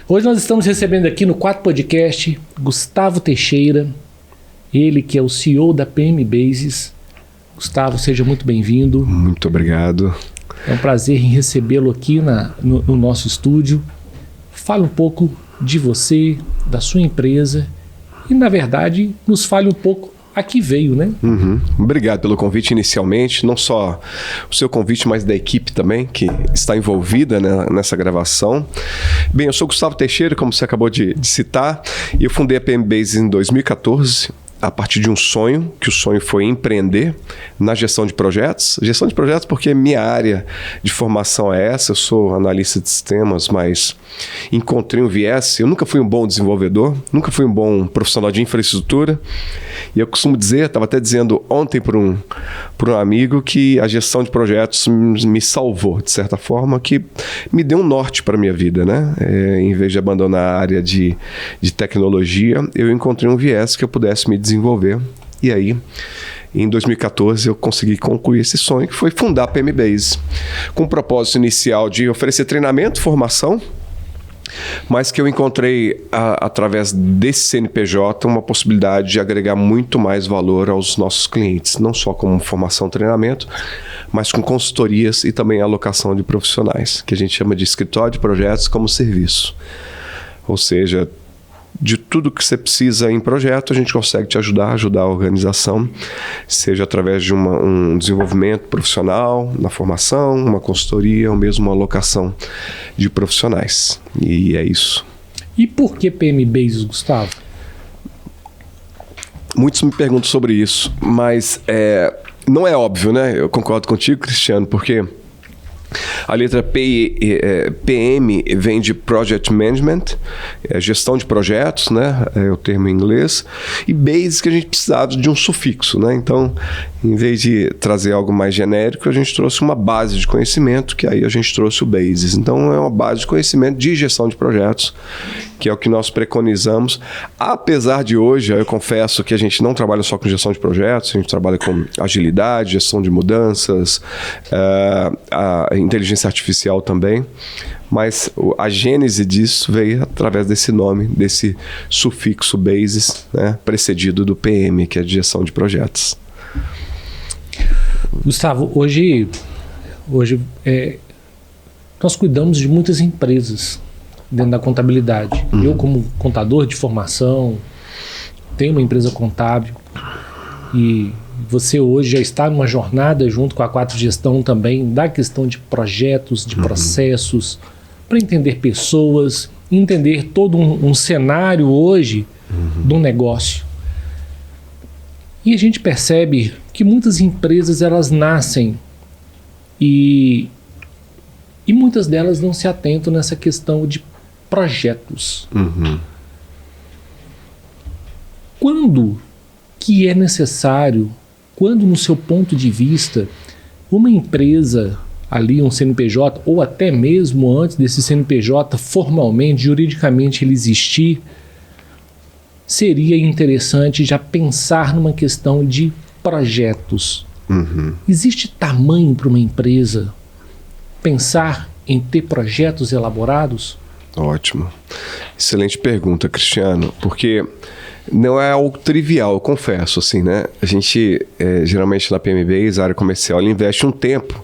Hoje nós estamos recebendo aqui no 4 Podcast Gustavo Teixeira, ele que é o CEO da PM Bases. Gustavo, seja muito bem-vindo. Muito obrigado. É um prazer em recebê-lo aqui no nosso estúdio. Fale um pouco de você, da sua empresa e, na verdade, nos fale um pouco a que veio, né? Obrigado pelo convite inicialmente, não só o seu convite, mas da equipe também, que está envolvida, né, nessa gravação. Bem, eu sou Gustavo Teixeira, como você acabou de citar, e eu fundei a PM Bases em 2014, a partir de um sonho, que o sonho foi empreender na gestão de projetos. Gestão de projetos porque minha área de formação é essa, eu sou analista de sistemas, mas encontrei um viés. Eu nunca fui um bom desenvolvedor, nunca fui um bom profissional de infraestrutura. E eu costumo dizer, estava até dizendo ontem para um amigo, que a gestão de projetos me salvou, de certa forma, que me deu um norte para a minha vida, né? Em vez de abandonar a área de tecnologia, eu encontrei um viés que eu pudesse me desenvolver. E aí, em 2014, eu consegui concluir esse sonho, que foi fundar a PM Base, com o propósito inicial de oferecer treinamento, formação, mas que eu encontrei, através desse CNPJ, uma possibilidade de agregar muito mais valor aos nossos clientes, não só como formação e treinamento, mas com consultorias e também alocação de profissionais, que a gente chama de escritório de projetos como serviço. Ou seja, de tudo que você precisa em projeto, a gente consegue te ajudar a organização, seja através de um desenvolvimento profissional, na formação, uma consultoria ou mesmo uma alocação de profissionais. E é isso. E por que PM Bases, Gustavo? Muitos me perguntam sobre isso, mas não é óbvio, né? Eu concordo contigo, Cristiano, porque a letra PM vem de Project Management, gestão de projetos, né? É o termo em inglês, e Base, que a gente precisava de um sufixo, né? Então, em vez de trazer algo mais genérico, a gente trouxe uma base de conhecimento, que aí a gente trouxe o Bases. Então, é uma base de conhecimento de gestão de projetos, que é o que nós preconizamos. Apesar de hoje, eu confesso que a gente não trabalha só com gestão de projetos, a gente trabalha com agilidade, gestão de mudanças, a inteligência artificial também, mas a gênese disso veio através desse nome, desse sufixo Bases, né, precedido do PM, que é de gestão de projetos. Gustavo, hoje nós cuidamos de muitas empresas dentro da contabilidade. Eu, como contador de formação, tenho uma empresa contábil, e você hoje já está numa jornada junto com a 4 Gestão também da questão de projetos, de processos, para entender pessoas, entender todo um cenário hoje de um negócio. E a gente percebe que muitas empresas, elas nascem e muitas delas não se atentam nessa questão de projetos. Quando que é necessário, quando no seu ponto de vista, uma empresa ali, um CNPJ, ou até mesmo antes desse CNPJ formalmente, juridicamente ele existir, seria interessante já pensar numa questão de projetos. Existe tamanho para uma empresa pensar em ter projetos elaborados? Ótimo. Excelente pergunta, Cristiano, porque não é algo trivial, eu confesso, assim, né? A gente, geralmente na PM Base, a área comercial, ela investe um tempo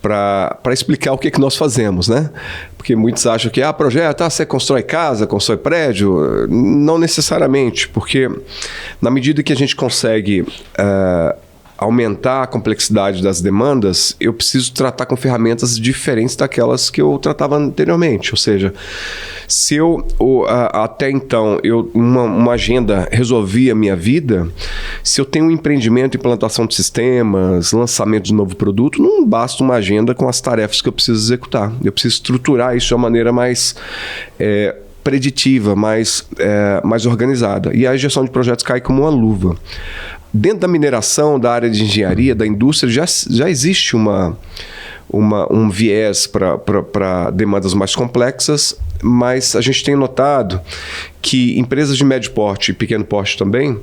para explicar o que nós fazemos, né? Porque muitos acham que, projeto, você constrói casa, constrói prédio. Não necessariamente, porque na medida que a gente consegue aumentar a complexidade das demandas, eu preciso tratar com ferramentas diferentes daquelas que eu tratava anteriormente. Ou seja, se até então uma agenda resolvia a minha vida, se eu tenho um empreendimento, implantação de sistemas, lançamento de novo produto, não basta uma agenda com as tarefas que eu preciso executar. Eu preciso estruturar isso de uma maneira mais preditiva, mais organizada. E a gestão de projetos cai como uma luva. Dentro da mineração, da área de engenharia, da indústria, já existe um viés para demandas mais complexas, mas a gente tem notado que empresas de médio porte e pequeno porte também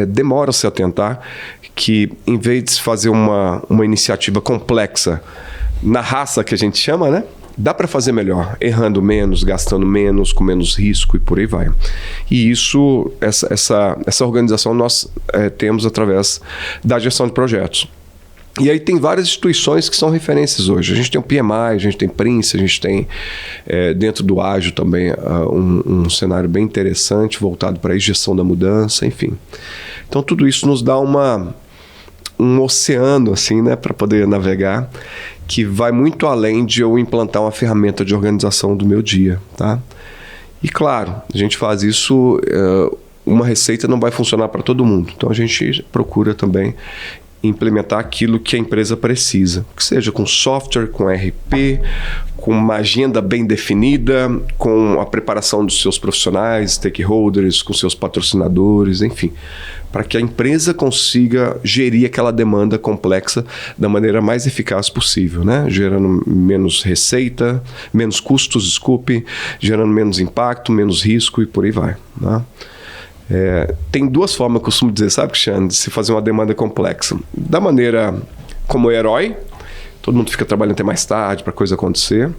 demoram a se atentar que, em vez de fazer uma iniciativa complexa na raça que a gente chama, né? dá para fazer melhor, errando menos, gastando menos, com menos risco e por aí vai. E isso, essa organização nós temos através da gestão de projetos. E aí tem várias instituições que são referências hoje. A gente tem o PMI, a gente tem Prince, a gente tem dentro do Ágil também um cenário bem interessante voltado para a gestão da mudança, enfim. Então tudo isso nos dá um oceano assim, né, para poder navegar, que vai muito além de eu implantar uma ferramenta de organização do meu dia, tá? E claro, a gente faz isso, uma receita não vai funcionar para todo mundo. Então a gente procura também implementar aquilo que a empresa precisa, que seja com software, com RP, com uma agenda bem definida, com a preparação dos seus profissionais, stakeholders, com seus patrocinadores, enfim, para que a empresa consiga gerir aquela demanda complexa da maneira mais eficaz possível, né? Gerando menos receita, menos custos, desculpe, gerando menos impacto, menos risco e por aí vai, né? Tem duas formas, eu costumo dizer, sabe, Cristiano, de se fazer uma demanda complexa. Da maneira como herói, todo mundo fica trabalhando até mais tarde para a coisa acontecer,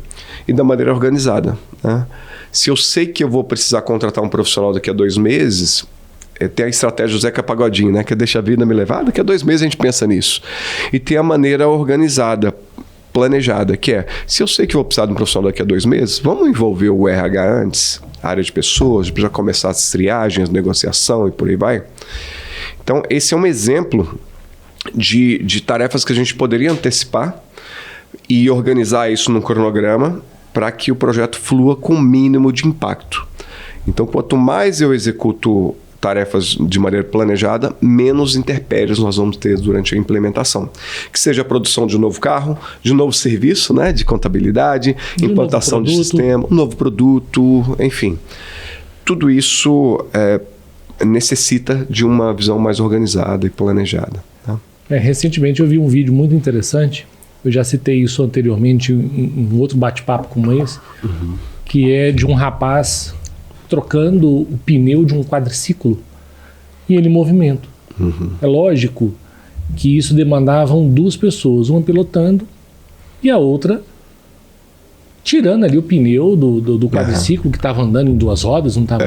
e da maneira organizada, né? Se eu sei que eu vou precisar contratar um profissional daqui a 2 meses, tem a estratégia do Zeca Pagodinho, né? Que é deixa a vida me levar, daqui a 2 meses a gente pensa nisso. E tem a maneira organizada, planejada, que é, se eu sei que vou precisar de um profissional daqui a 2 meses, vamos envolver o RH antes, a área de pessoas, já começar as triagens, negociação e por aí vai. Então, esse é um exemplo de tarefas que a gente poderia antecipar e organizar isso num cronograma para que o projeto flua com o mínimo de impacto. Então, quanto mais eu executo tarefas de maneira planejada, menos intempéries nós vamos ter durante a implementação. Que seja a produção de um novo carro, de um novo serviço, né, de contabilidade, implantação de sistema, um novo produto, enfim. Tudo isso necessita de uma visão mais organizada e planejada. Tá? Recentemente eu vi um vídeo muito interessante, eu já citei isso anteriormente em outro bate-papo como esse, que é de um rapaz trocando o pneu de um quadriciclo e ele em movimento. É lógico que isso demandavam 2 pessoas, uma pilotando e a outra tirando ali o pneu do quadriciclo que estava andando em 2 rodas, não estava.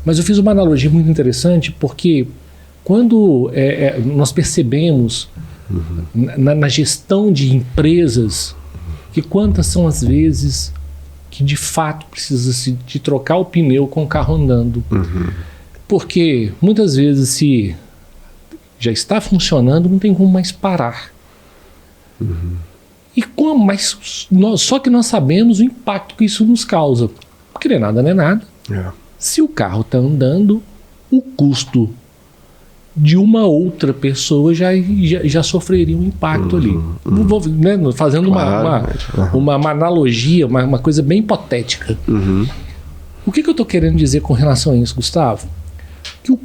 Mas eu fiz uma analogia muito interessante porque quando nós percebemos na gestão de empresas que quantas são as vezes que de fato precisa de trocar o pneu com o carro andando. Porque muitas vezes se já está funcionando, não tem como mais parar. E como? Mas só que nós sabemos o impacto que isso nos causa. Porque não é nada. Se o carro está andando, o custo de uma outra pessoa já sofreria um impacto ali. Né, fazendo uma analogia, uma coisa bem hipotética. O que eu estou querendo dizer com relação a isso, Gustavo? Que o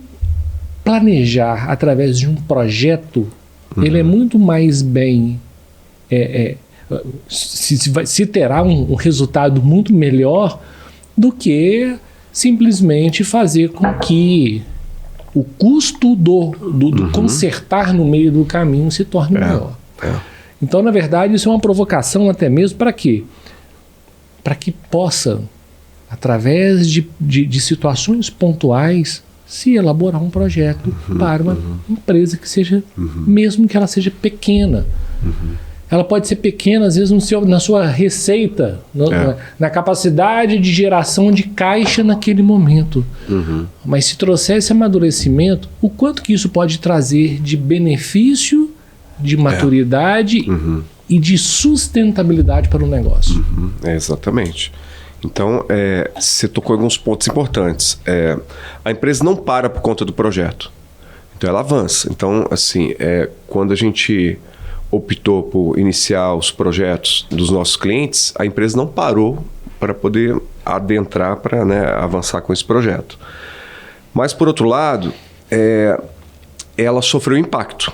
planejar através de um projeto, ele é muito mais bem... se terá um resultado muito melhor do que simplesmente fazer com que o custo do consertar no meio do caminho se torne maior. Então, na verdade, isso é uma provocação até mesmo para quê? Para que possa, através de situações pontuais, se elaborar um projeto para uma empresa que seja, mesmo que ela seja pequena. Ela pode ser pequena, às vezes, na sua receita, na capacidade de geração de caixa naquele momento. Mas se trouxer esse amadurecimento, o quanto que isso pode trazer de benefício, de maturidade e de sustentabilidade para o negócio. Exatamente. Então, você tocou em alguns pontos importantes. A empresa não para por conta do projeto. Então, ela avança. Então, assim, quando a gente optou por iniciar os projetos dos nossos clientes, a empresa não parou para poder adentrar, para, né, avançar com esse projeto. Mas, por outro lado, ela sofreu impacto.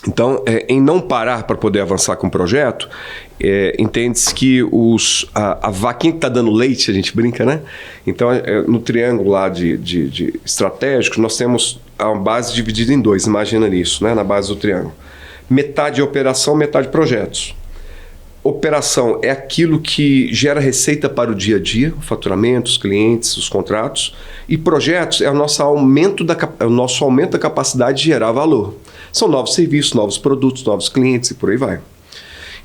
Então, em não parar para poder avançar com o projeto, entende-se que a vaquinha que está dando leite, a gente brinca, né? Então, no triângulo lá de estratégico, nós temos a base dividida em 2, imagina isso, né? Na base do triângulo. Metade operação, metade projetos. operação é aquilo que gera receita para o dia a dia, o faturamento, os clientes, os contratos. E projetos é o nosso aumento da capacidade de gerar valor. São novos serviços, novos produtos, novos clientes e por aí vai.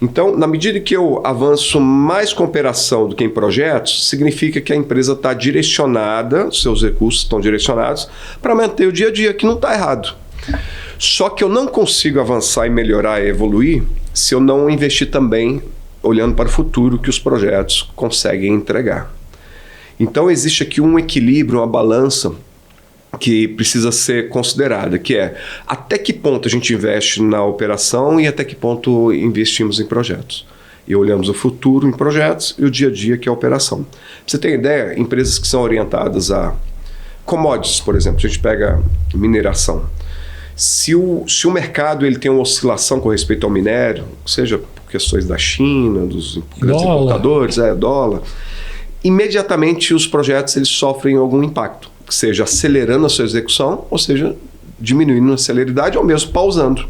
Então, na medida que eu avanço mais com operação do que em projetos, significa que a empresa está direcionada, seus recursos estão direcionados para manter o dia a dia, que não está errado. Só que eu não consigo avançar e melhorar e evoluir se eu não investir também olhando para o futuro que os projetos conseguem entregar. Então existe aqui um equilíbrio, uma balança que precisa ser considerada, que é até que ponto a gente investe na operação e até que ponto investimos em projetos. E olhamos o futuro em projetos e o dia a dia que é a operação. Pra você ter ideia, empresas que são orientadas a commodities, por exemplo, a gente pega mineração. Se o mercado ele tem uma oscilação com respeito ao minério, seja por questões da China, dos grandes importadores, dólar, imediatamente os projetos eles sofrem algum impacto, seja acelerando a sua execução, ou seja, diminuindo a celeridade ou mesmo pausando,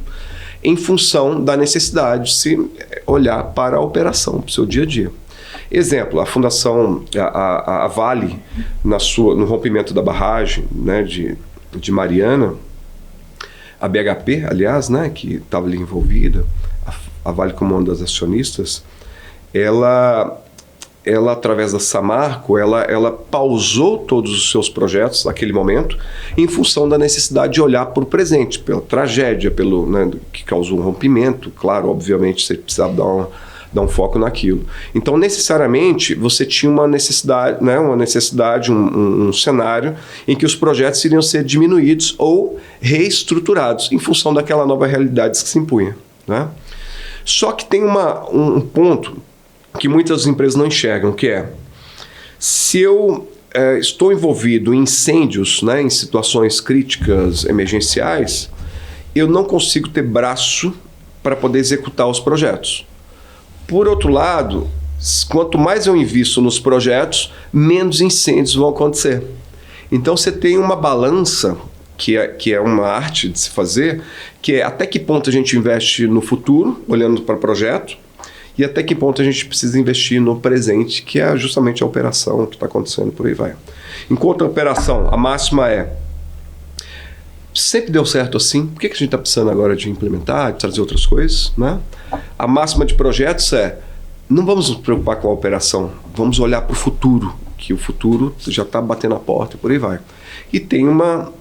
em função da necessidade de se olhar para a operação, para o seu dia a dia. Exemplo, a fundação, a Vale, no rompimento da barragem, né, de Mariana, a BHP, aliás, né, que estava ali envolvida, a Vale como uma das acionistas, ela através da Samarco, ela pausou todos os seus projetos naquele momento em função da necessidade de olhar para o presente, pela tragédia, né, que causou um rompimento. Claro, obviamente, você precisava dar um foco naquilo. Então, necessariamente, você tinha uma necessidade, né, um cenário em que os projetos iriam ser diminuídos ou reestruturados em função daquela nova realidade que se impunha, né? Só que tem um ponto que muitas empresas não enxergam, que é, se eu estou envolvido em incêndios, né, em situações críticas, emergenciais, eu não consigo ter braço para poder executar os projetos. Por outro lado, quanto mais eu invisto nos projetos, menos incêndios vão acontecer. Então você tem uma balança, que é uma arte de se fazer, que é até que ponto a gente investe no futuro, olhando para o projeto, e até que ponto a gente precisa investir no presente, que é justamente a operação que está acontecendo, por aí vai. Enquanto a operação, a máxima é, sempre deu certo assim, por que a gente está precisando agora de implementar, de trazer outras coisas, né? A máxima de projetos é, não vamos nos preocupar com a operação, vamos olhar para o futuro, que o futuro já está batendo a porta e por aí vai. E tem uma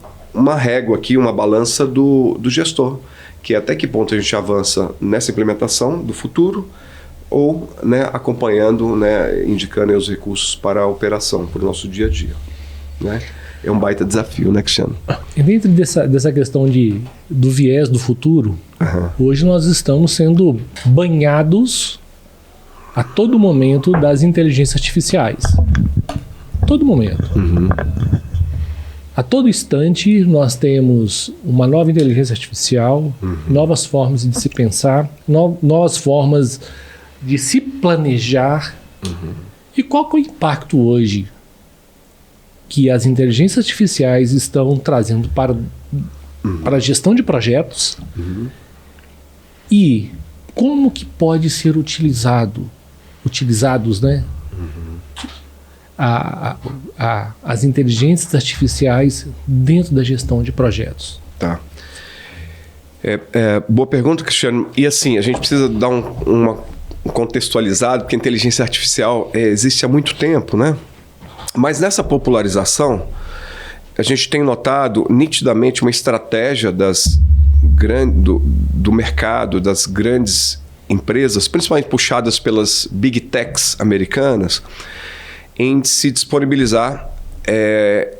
régua aqui, uma balança do gestor, que é até que ponto a gente avança nessa implementação do futuro, ou, né, acompanhando, né, indicando os recursos para a operação, para o nosso dia a dia, né? É um baita desafio, né, Cristiano? E dentro dessa questão do viés do futuro, hoje nós estamos sendo banhados a todo momento das inteligências artificiais. Todo momento. A todo instante nós temos uma nova inteligência artificial, novas formas de se pensar, novas formas de se planejar. E qual que é o impacto hoje que as inteligências artificiais estão trazendo para a gestão de projetos e como que pode ser utilizados, né, as inteligências artificiais dentro da gestão de projetos? Tá. Boa pergunta, Cristiano. E assim, a gente precisa dar um contextualizado, porque a inteligência artificial existe há muito tempo, né? Mas nessa popularização, a gente tem notado nitidamente uma estratégia do mercado, das grandes empresas, principalmente puxadas pelas big techs americanas, em se disponibilizar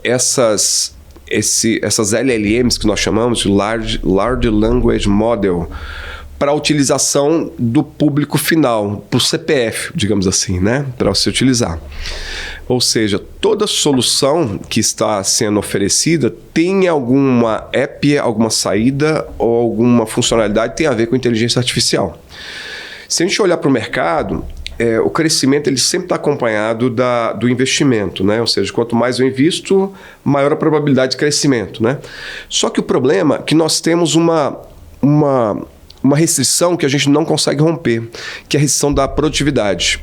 essas LLMs que nós chamamos de Large Language Model, para a utilização do público final, para o CPF, digamos assim, né? Para você utilizar. Ou seja, toda solução que está sendo oferecida tem alguma app, alguma saída ou alguma funcionalidade que tem a ver com inteligência artificial. Se a gente olhar para o mercado, o crescimento ele sempre está acompanhado do investimento, né? Ou seja, quanto mais eu invisto, maior a probabilidade de crescimento, né? Só que o problema é que nós temos uma uma restrição que a gente não consegue romper, que é a restrição da produtividade.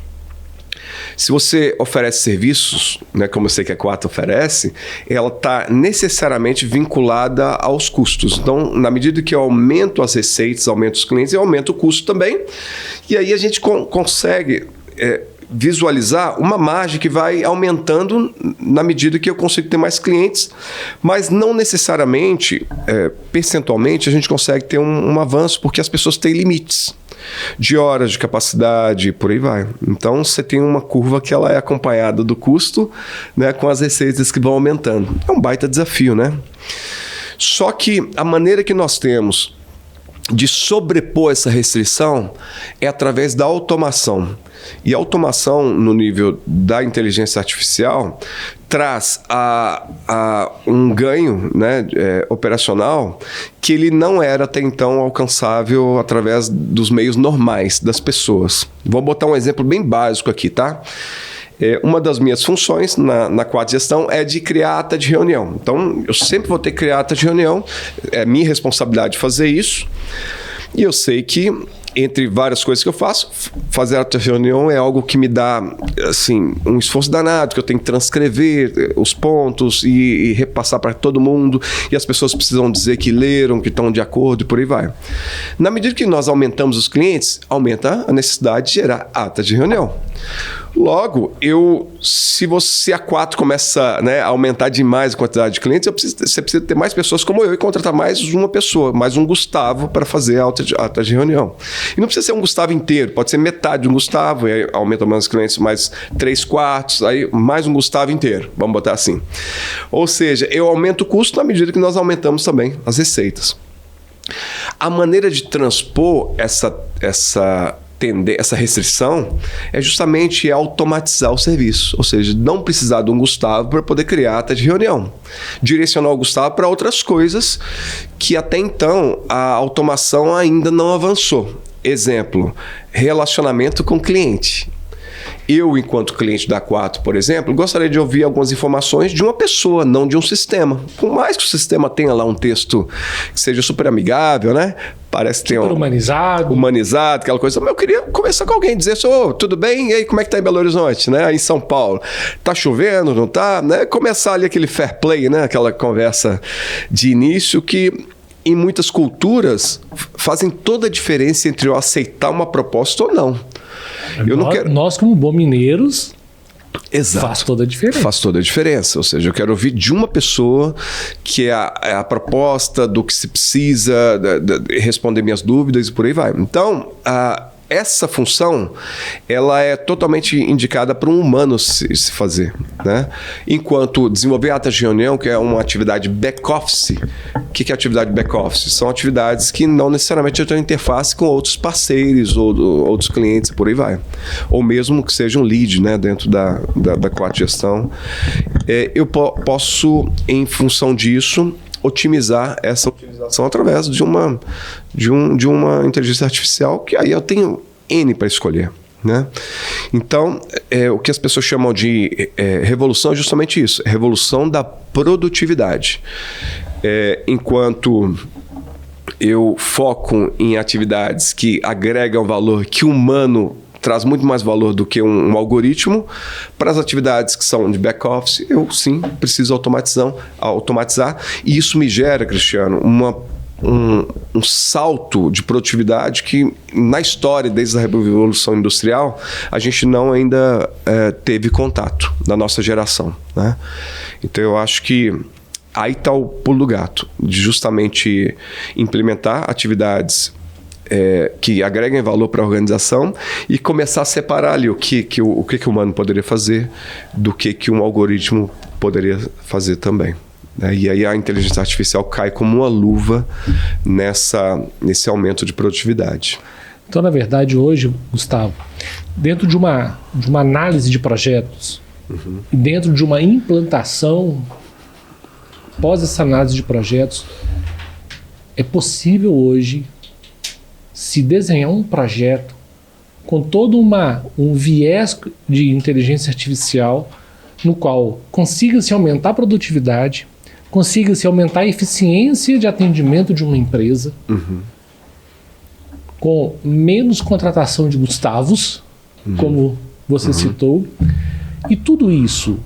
Se você oferece serviços, né, como eu sei que a Quatro oferece, ela está necessariamente vinculada aos custos. Então, na medida que eu aumento as receitas, aumento os clientes, eu aumento o custo também. E aí a gente consegue visualizar uma margem que vai aumentando na medida que eu consigo ter mais clientes, mas não necessariamente, percentualmente, a gente consegue ter um avanço, porque as pessoas têm limites de horas, de capacidade, por aí vai. Então, você tem uma curva que ela é acompanhada do custo, né, com as receitas que vão aumentando. É um baita desafio, né? Só que a maneira que nós temos de sobrepor essa restrição é através da automação. E a automação, no nível da inteligência artificial, traz um ganho, né, operacional que ele não era até então alcançável através dos meios normais das pessoas. Vou botar um exemplo bem básico aqui, tá? Uma das minhas funções na Quatro Gestão é de criar ata de reunião. Então, eu sempre vou ter que criar ata de reunião. É minha responsabilidade fazer isso. E eu sei que, entre várias coisas que eu faço, fazer ata de reunião é algo que me dá assim, um esforço danado, que eu tenho que transcrever os pontos e repassar para todo mundo, e as pessoas precisam dizer que leram, que estão de acordo e por aí vai. Na medida que nós aumentamos os clientes, aumenta a necessidade de gerar ata de reunião. Logo, se a Quatro começa, né, a aumentar demais a quantidade de clientes, você precisa ter mais pessoas como eu e contratar mais uma pessoa, mais um Gustavo para fazer a ata de reunião. E não precisa ser um Gustavo inteiro, pode ser metade de um Gustavo, e aí aumenta mais os clientes, mais 3/4, aí mais um Gustavo inteiro, vamos botar assim. Ou seja, eu aumento o custo na medida que nós aumentamos também as receitas. A maneira de transpor essa restrição é justamente automatizar o serviço, ou seja, não precisar de um Gustavo para poder criar ata de reunião. Direcionar o Gustavo para outras coisas que até então a automação ainda não avançou. Exemplo, relacionamento com o cliente. Eu, enquanto cliente da Quatro, por exemplo, gostaria de ouvir algumas informações de uma pessoa, não de um sistema. Por mais que o sistema tenha lá um texto que seja super amigável, né? Parece que tem humanizado, aquela coisa. Mas eu queria conversar com alguém, dizer assim, tudo bem? E aí, como é que tá em Belo Horizonte, né? Aí em São Paulo. Tá chovendo, não tá? Né? Começar ali aquele fair play, né? Aquela conversa de início que, em muitas culturas, fazem toda a diferença entre eu aceitar uma proposta ou não. Nós, como bons mineiros, exato, faz toda a diferença. Faz toda a diferença. Ou seja, eu quero ouvir de uma pessoa que é a proposta do que se precisa, responder minhas dúvidas e por aí vai. Então, essa função ela é totalmente indicada para um humano se fazer, né? Enquanto desenvolver ata de reunião, que é uma atividade back-office. O que é atividade back-office? São atividades que não necessariamente têm interface com outros parceiros ou outros clientes e por aí vai. Ou mesmo que seja um lead, né, dentro da Quatro Gestão. Eu posso, em função disso, otimizar essa utilização através de uma inteligência artificial, que aí eu tenho N para escolher, né? Então, o que as pessoas chamam de revolução é justamente isso, revolução da produtividade. Enquanto eu foco em atividades que agregam valor, que o humano traz muito mais valor do que um algoritmo, para as atividades que são de back-office, eu sim preciso automatizar, e isso me gera, Cristiano, um salto de produtividade que na história, desde a Revolução Industrial, a gente não ainda teve contato na nossa geração, né? Então eu acho que aí está o pulo do gato, de justamente implementar atividades que agreguem valor para a organização e começar a separar ali o que o humano poderia fazer do que um algoritmo poderia fazer também. E aí a inteligência artificial cai como uma luva nesse aumento de produtividade. Então, na verdade, hoje, Gustavo, dentro de uma análise de projetos, e dentro de uma implantação, após essa análise de projetos, é possível hoje se desenhar um projeto com todo um viés de inteligência artificial no qual consiga-se aumentar a produtividade, consiga-se aumentar a eficiência de atendimento de uma empresa, com menos contratação de Gustavos, como você citou. E tudo isso,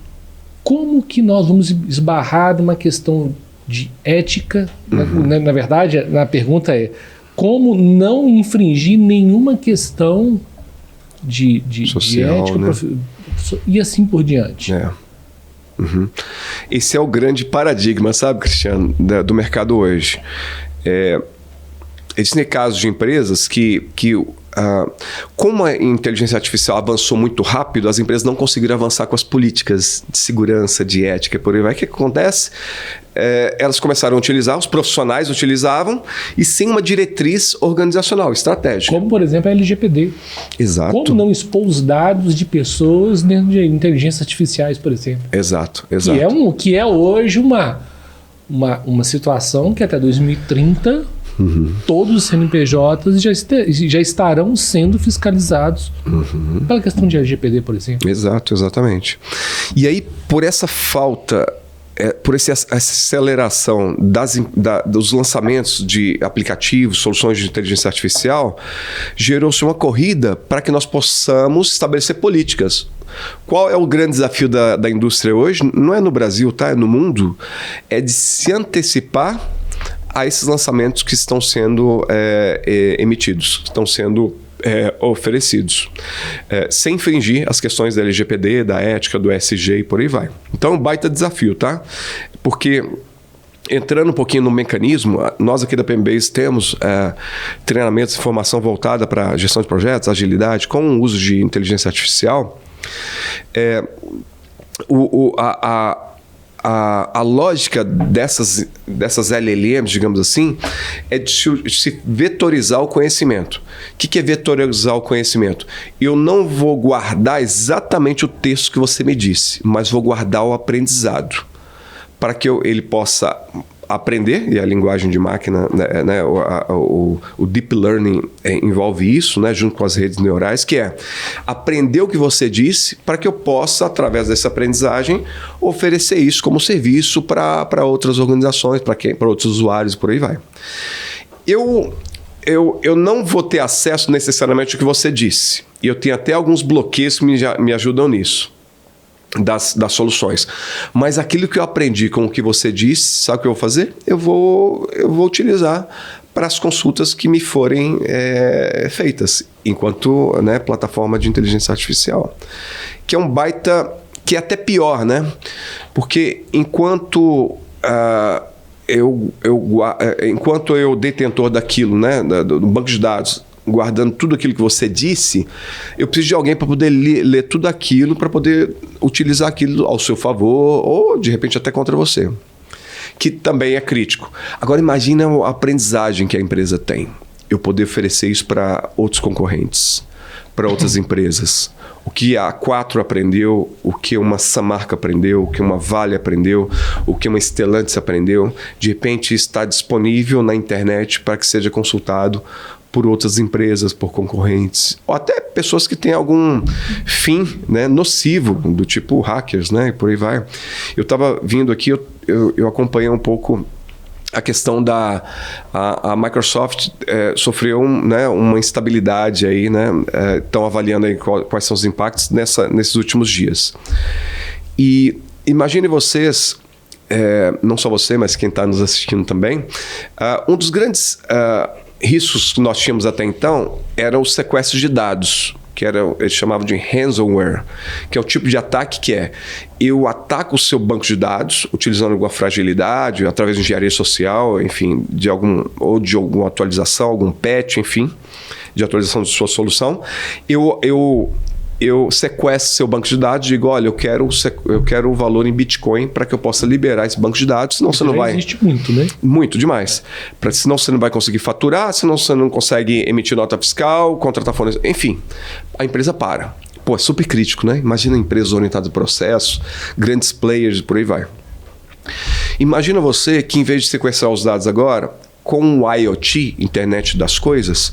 como que nós vamos esbarrar numa questão de ética? Na verdade, a pergunta é como não infringir nenhuma questão de social, ética, né? E assim por diante. Esse é o grande paradigma, sabe, Cristiano, do mercado hoje. Existem casos de empresas que como a inteligência artificial avançou muito rápido, as empresas não conseguiram avançar com as políticas de segurança, de ética e por aí vai. O que acontece? Elas começaram a utilizar, os profissionais utilizavam, e sem uma diretriz organizacional, estratégica. Como, por exemplo, a LGPD. Exato. Como não expor os dados de pessoas dentro de inteligências artificiais, por exemplo. Exato. Que é hoje uma situação que até 2030... todos os CNPJs já estarão sendo fiscalizados pela questão de LGPD, por exemplo. Exatamente. E aí, por essa falta, por essa aceleração dos lançamentos de aplicativos, soluções de inteligência artificial, gerou-se uma corrida para que nós possamos estabelecer políticas. Qual é o grande desafio da indústria hoje? Não é no Brasil, tá? É no mundo. É de se antecipar a esses lançamentos que estão sendo emitidos, que estão sendo oferecidos, sem infringir as questões da LGPD, da ética, do ESG e por aí vai. Então, é um baita desafio, tá? Porque, entrando um pouquinho no mecanismo, nós aqui da PMBase temos treinamentos e formação voltada para gestão de projetos, agilidade, com o uso de inteligência artificial. A lógica dessas LLMs, digamos assim, é de se vetorizar o conhecimento. O que é vetorizar o conhecimento? Eu não vou guardar exatamente o texto que você me disse, mas vou guardar o aprendizado para que ele possa aprender, e a linguagem de máquina, né, o deep learning envolve isso, né, junto com as redes neurais, que é aprender o que você disse para que eu possa, através dessa aprendizagem, oferecer isso como serviço para outras organizações, para outros usuários, por aí vai. Eu não vou ter acesso necessariamente ao que você disse, e eu tenho até alguns bloqueios que me ajudam nisso. Das soluções. Mas aquilo que eu aprendi com o que você disse, sabe o que eu vou fazer? Eu vou utilizar para as consultas que me forem feitas, enquanto plataforma de inteligência artificial. Que é um baita... que é até pior, né? Porque enquanto eu detentor daquilo, né, do banco de dados, guardando tudo aquilo que você disse, eu preciso de alguém para poder ler tudo aquilo, para poder utilizar aquilo ao seu favor ou, de repente, até contra você, que também é crítico. Agora, imagina a aprendizagem que a empresa tem. Eu poder oferecer isso para outros concorrentes, para outras empresas. O que a A4 aprendeu, o que uma Samarca aprendeu, o que uma Vale aprendeu, o que uma Stellantis aprendeu, de repente está disponível na internet para que seja consultado por outras empresas, por concorrentes, ou até pessoas que têm algum fim, né, nocivo, do tipo hackers, né, e por aí vai. Eu estava vindo aqui, eu acompanhei um pouco a questão a Microsoft sofreu uma instabilidade aí, né, estão avaliando aí quais são os impactos nesses últimos dias. E imagine vocês, não só você, mas quem está nos assistindo também, um dos grandes riscos que nós tínhamos até então eram os sequestros de dados, que eles chamavam de ransomware, que é o tipo de ataque que eu ataco o seu banco de dados utilizando alguma fragilidade, através de engenharia social, enfim, de alguma atualização, algum patch, enfim, de atualização de sua solução. Eu sequestro seu banco de dados e digo, olha, eu quero o valor em Bitcoin para que eu possa liberar esse banco de dados, senão você não vai... Existe muito, né? Muito demais. Senão você não vai conseguir faturar, senão você não consegue emitir nota fiscal, contratar fornecedor, enfim, a empresa para. Pô, é super crítico, né? Imagina empresas orientadas a processos, grandes players e por aí vai. Imagina você que, em vez de sequestrar os dados agora, com o IoT, Internet das Coisas,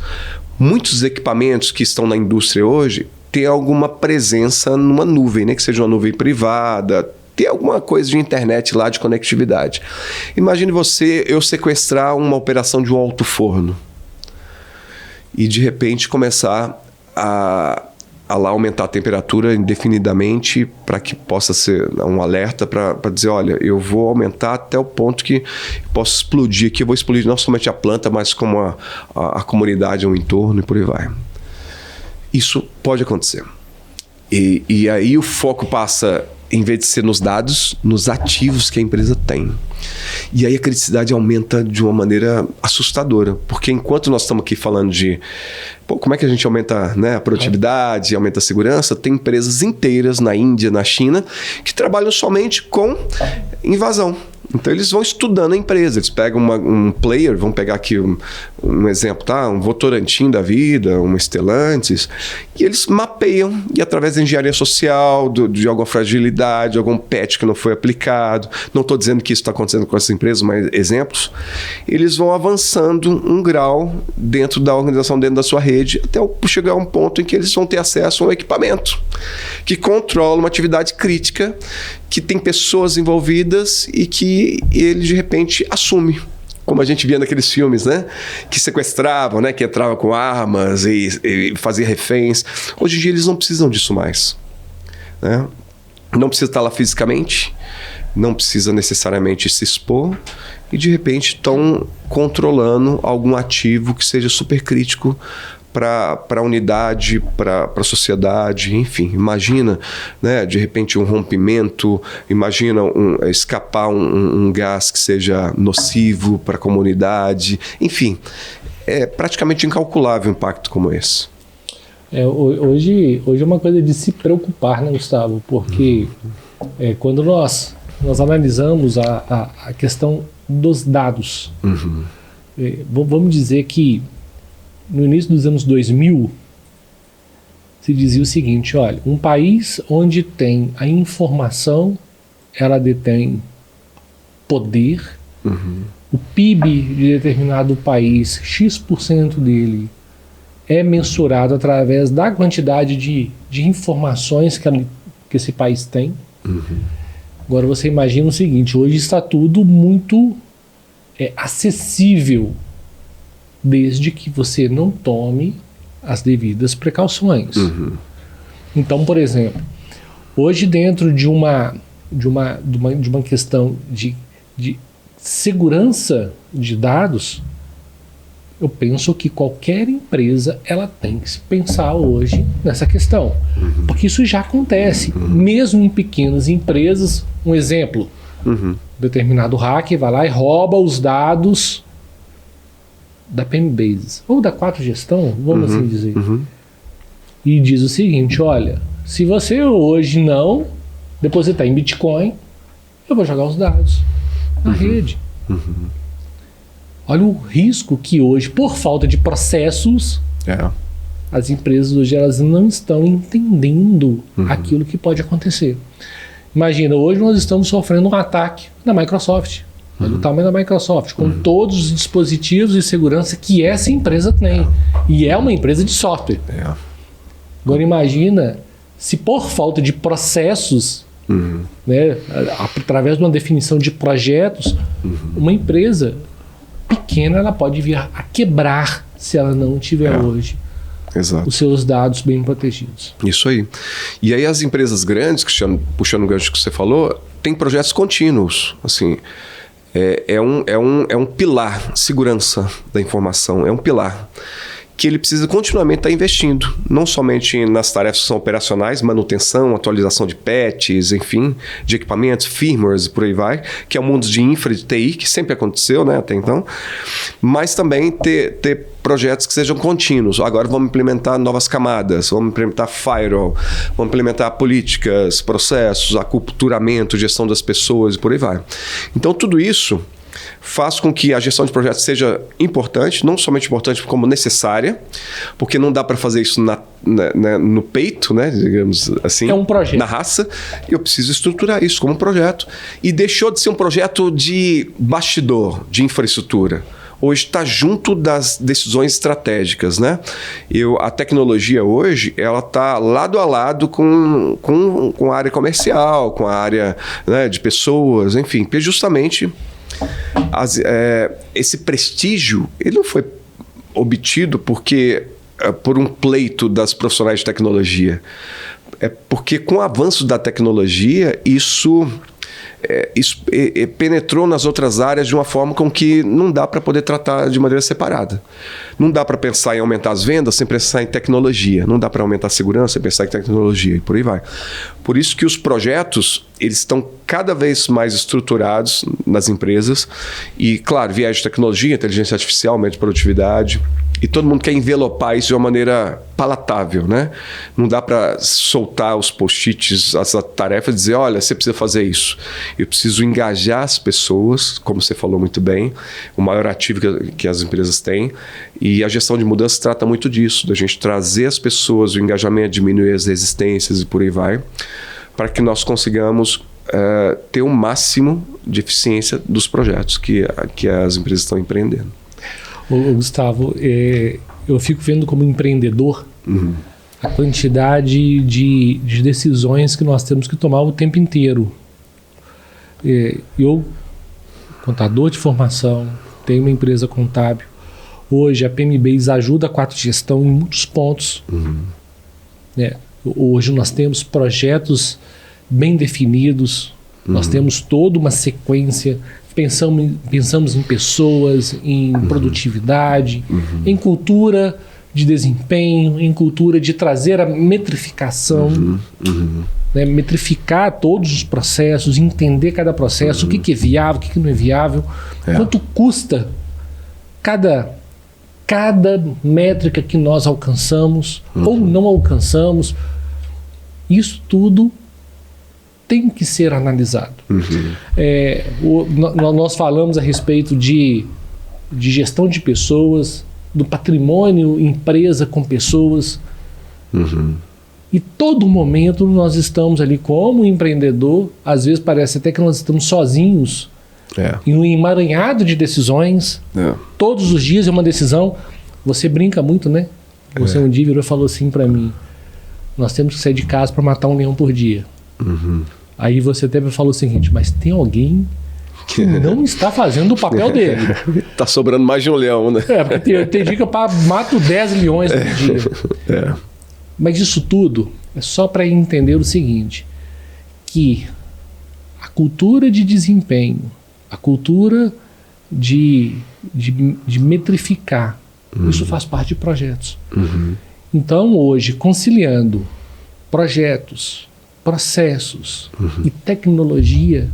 muitos equipamentos que estão na indústria hoje ter alguma presença numa nuvem, né? Que seja uma nuvem privada, ter alguma coisa de internet lá, de conectividade. Imagine eu sequestrar uma operação de um alto-forno. e de repente começar a lá aumentar a temperatura indefinidamente para que possa ser um alerta para dizer, olha, eu vou aumentar até o ponto que posso explodir aqui, eu vou explodir não somente a planta, mas como a comunidade, o entorno e por aí vai. Isso pode acontecer. E aí o foco passa, em vez de ser nos dados, nos ativos que a empresa tem. E aí a criticidade aumenta de uma maneira assustadora, porque enquanto nós estamos aqui falando de como é que a gente aumenta, né, a produtividade, aumenta a segurança, tem empresas inteiras na Índia, na China, que trabalham somente com invasão. Então eles vão estudando a empresa, eles pegam um player, vamos pegar aqui um exemplo, tá? Um Votorantim da vida, um Stellantis, e eles mapeiam, e através da engenharia social, de alguma fragilidade, algum patch que não foi aplicado, não estou dizendo que isso está acontecendo com essas empresas, mas exemplos, eles vão avançando um grau dentro da organização, dentro da sua rede, até chegar a um ponto em que eles vão ter acesso a um equipamento que controla uma atividade crítica, que tem pessoas envolvidas e que ele, de repente, assume. Como a gente via naqueles filmes, né? Que sequestravam, né? Que entravam com armas e faziam reféns. Hoje em dia eles não precisam disso mais, né? Não precisa estar lá fisicamente, não precisa necessariamente se expor e, de repente, estão controlando algum ativo que seja super crítico para a unidade, para a sociedade, enfim. Imagina, né, de repente, um rompimento, imagina escapar um gás que seja nocivo para a comunidade, enfim. É praticamente incalculável um impacto como esse. Hoje é uma coisa de se preocupar, né, Gustavo? Porque quando nós analisamos a questão dos dados, vamos dizer que no início dos anos 2000, se dizia o seguinte, olha, um país onde tem a informação, ela detém poder, o PIB de determinado país, X% dele, é mensurado através da quantidade de informações que esse país tem. Agora você imagina o seguinte, hoje está tudo muito acessível, desde que você não tome as devidas precauções. Então, por exemplo, hoje dentro de uma questão de segurança de dados, eu penso que qualquer empresa ela tem que se pensar hoje nessa questão. Porque isso já acontece, mesmo em pequenas empresas. Um exemplo, determinado hacker vai lá e rouba os dados da PMBase, ou da 4Gestão, vamos assim dizer. E diz o seguinte, olha, se você hoje não depositar em Bitcoin, eu vou jogar os dados na rede. Olha o risco que hoje, por falta de processos, as empresas hoje elas não estão entendendo aquilo que pode acontecer. Imagina, hoje nós estamos sofrendo um ataque na Microsoft. Do tamanho da Microsoft, com todos os dispositivos de segurança que essa empresa tem. E é uma empresa de software. Agora imagina se por falta de processos, né, através de uma definição de projetos, uma empresa pequena ela pode vir a quebrar se ela não tiver hoje os seus dados bem protegidos. Isso aí. E aí as empresas grandes, puxando o gancho que você falou, têm projetos contínuos, assim. É um pilar, segurança da informação, é um pilar que ele precisa continuamente estar investindo, não somente nas tarefas que são operacionais, manutenção, atualização de patches, enfim, de equipamentos, firmwares e por aí vai, que é o mundo de infra, de TI, que sempre aconteceu, né, até então, mas também ter projetos que sejam contínuos. Agora vamos implementar novas camadas, vamos implementar firewall, vamos implementar políticas, processos, aculturamento, gestão das pessoas e por aí vai. Então tudo isso faz com que a gestão de projetos seja importante, não somente importante como necessária, porque não dá para fazer isso no peito, né, digamos assim, é um projeto. Na raça. Eu preciso estruturar isso como um projeto. E deixou de ser um projeto de bastidor, de infraestrutura. Hoje está junto das decisões estratégicas, né? A tecnologia hoje ela está lado a lado com a área comercial, com a área, né, de pessoas, enfim, porque justamente esse prestígio ele não foi obtido por um pleito das profissionais de tecnologia. É porque com o avanço da tecnologia, isso penetrou nas outras áreas de uma forma com que não dá para poder tratar de maneira separada. Não dá para pensar em aumentar as vendas sem pensar em tecnologia. Não dá para aumentar a segurança sem pensar em tecnologia e por aí vai. Por isso que os projetos eles estão cada vez mais estruturados nas empresas e, claro, viés de tecnologia, inteligência artificial, aumento de produtividade. E todo mundo quer envelopar isso de uma maneira palatável, né? Não dá para soltar os post-its, as tarefas e dizer, olha, você precisa fazer isso. Eu preciso engajar as pessoas, como você falou muito bem, o maior ativo que as empresas têm. E a gestão de mudança trata muito disso, da gente trazer as pessoas, o engajamento, diminuir as resistências e por aí vai, para que nós consigamos ter o máximo de eficiência dos projetos que as empresas estão empreendendo. Gustavo, eu fico vendo como empreendedor a quantidade de decisões que nós temos que tomar o tempo inteiro. Eu, contador de formação, tenho uma empresa contábil. Hoje a PMBase ajuda a 4Gestão em muitos pontos. Hoje nós temos projetos bem definidos, nós temos toda uma sequência. Pensamos em pessoas, em produtividade, em cultura de desempenho, em cultura de trazer a metrificação, né? Metrificar todos os processos, entender cada processo, o que é viável, o que não é viável, quanto custa cada métrica que nós alcançamos ou não alcançamos. Isso tudo tem que ser analisado. Nós falamos a respeito de gestão de pessoas, do patrimônio empresa com pessoas. E todo momento nós estamos ali como empreendedor, às vezes parece até que nós estamos sozinhos em um emaranhado de decisões. Todos os dias é uma decisão. Você brinca muito, né? Você um dia virou e falou assim para mim, nós temos que sair de casa para matar um leão por dia. Aí você até me falou o seguinte, mas tem alguém que não está fazendo o papel dele. Tá sobrando mais de um leão, né? Porque tem dia que eu mato 10 leões por dia. Mas isso tudo é só para entender o seguinte, que a cultura de desempenho, a cultura de metrificar, isso faz parte de projetos. Então hoje, conciliando projetos, processos e tecnologia,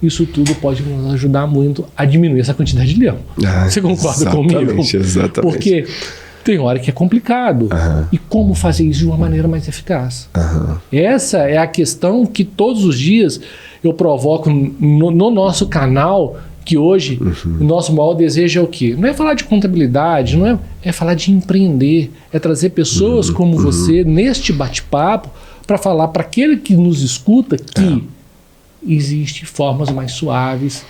isso tudo pode nos ajudar muito a diminuir essa quantidade de leão. Você concorda comigo? Exatamente. Porque tem hora que é complicado. E como fazer isso de uma maneira mais eficaz? Essa é a questão que todos os dias eu provoco no nosso canal, que hoje o nosso maior desejo é o quê? Não é falar de contabilidade, é falar de empreender, é trazer pessoas como você neste bate-papo para falar para aquele que nos escuta que existem formas mais suaves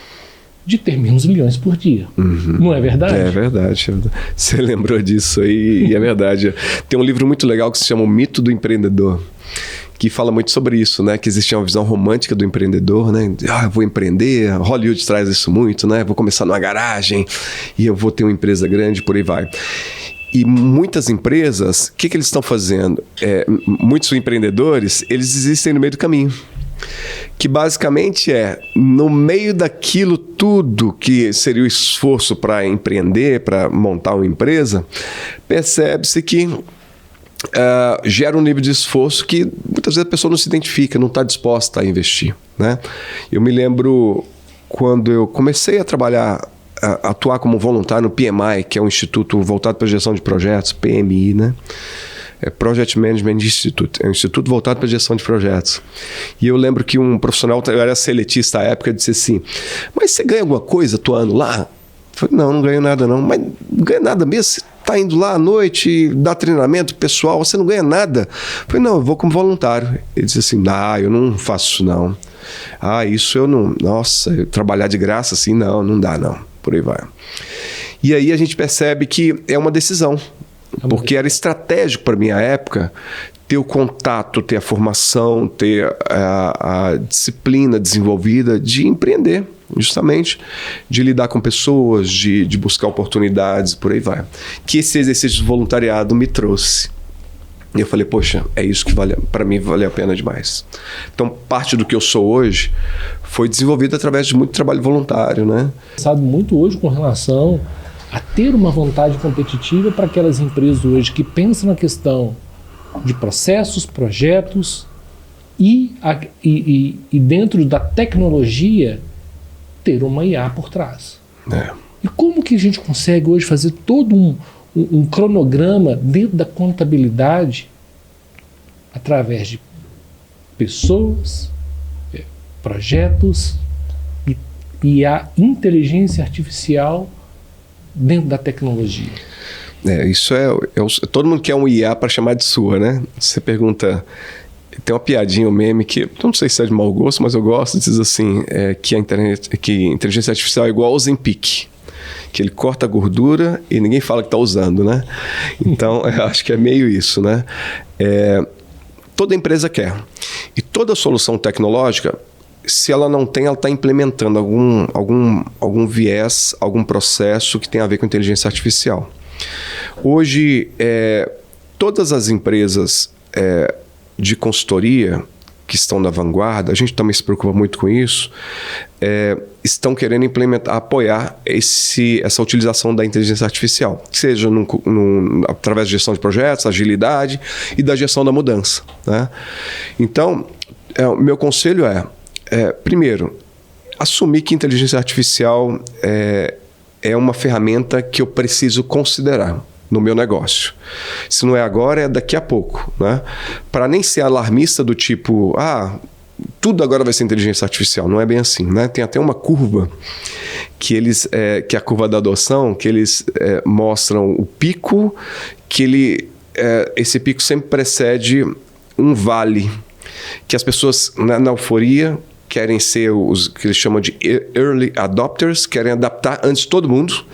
de ter menos leões por dia. Não é verdade? É verdade. Você lembrou disso aí e é verdade. Tem um livro muito legal que se chama O Mito do Empreendedor, que fala muito sobre isso, né? Que existe uma visão romântica do empreendedor, né? Eu vou empreender, Hollywood traz isso muito, né? Vou começar numa garagem e eu vou ter uma empresa grande, por aí vai. E muitas empresas, o que eles estão fazendo? Muitos empreendedores, eles existem no meio do caminho. Que basicamente no meio daquilo tudo que seria o esforço para empreender, para montar uma empresa, percebe-se que gera um nível de esforço que muitas vezes a pessoa não se identifica, não está disposta a investir, né? Eu me lembro quando eu comecei a trabalhar, a atuar como voluntário no PMI, que é um instituto voltado para a gestão de projetos, PMI, né? Project Management Institute, é um instituto voltado para a gestão de projetos. E eu lembro que um profissional, eu era seletista à época, disse assim, mas você ganha alguma coisa atuando lá? Eu falei, não ganho nada não. Mas não ganha nada mesmo? Você está indo lá à noite, dá treinamento pessoal, você não ganha nada? Eu falei, não, eu vou como voluntário. Ele disse assim, eu não faço isso não. Isso eu não... Nossa, eu trabalhar de graça assim, não dá não. Por aí vai. E aí a gente percebe que é uma decisão. Porque era estratégico para minha época ter o contato, ter a formação, ter a disciplina desenvolvida de empreender, justamente, de lidar com pessoas, de buscar oportunidades, por aí vai. Que esse exercício de voluntariado me trouxe. E eu falei, poxa, é isso que para mim vale a pena demais. Então, parte do que eu sou hoje foi desenvolvido através de muito trabalho voluntário, né? Sabe muito hoje com relação a ter uma vantagem competitiva para aquelas empresas hoje que pensam na questão de processos, projetos e dentro da tecnologia ter uma IA por trás. E como que a gente consegue hoje fazer todo um cronograma dentro da contabilidade através de pessoas, projetos e a inteligência artificial dentro da tecnologia? Isso todo mundo quer um IA para chamar de sua, né? Você pergunta, tem uma piadinha, um meme que eu não sei se é de mau gosto, mas eu gosto, diz assim, que a inteligência artificial é igual ao Ozempic, que ele corta a gordura e ninguém fala que está usando, né? Então, eu acho que é meio isso, né? Toda empresa quer. E toda solução tecnológica, se ela não tem, ela está implementando algum viés, algum processo que tem a ver com inteligência artificial. Hoje, todas as empresas de consultoria que estão na vanguarda, a gente também se preocupa muito com isso, estão querendo apoiar essa utilização da inteligência artificial, seja através de gestão de projetos, agilidade e da gestão da mudança, né? Então, o meu conselho primeiro, assumir que inteligência artificial é uma ferramenta que eu preciso considerar no meu negócio. Se não é agora, é daqui a pouco, né? Para nem ser alarmista do tipo, tudo agora vai ser inteligência artificial. Não é bem assim, né? Tem até uma curva que é a curva da adoção, que eles mostram o pico, esse pico sempre precede um vale, que as pessoas na euforia querem ser os que eles chamam de early adopters, querem adaptar antes de todo mundo,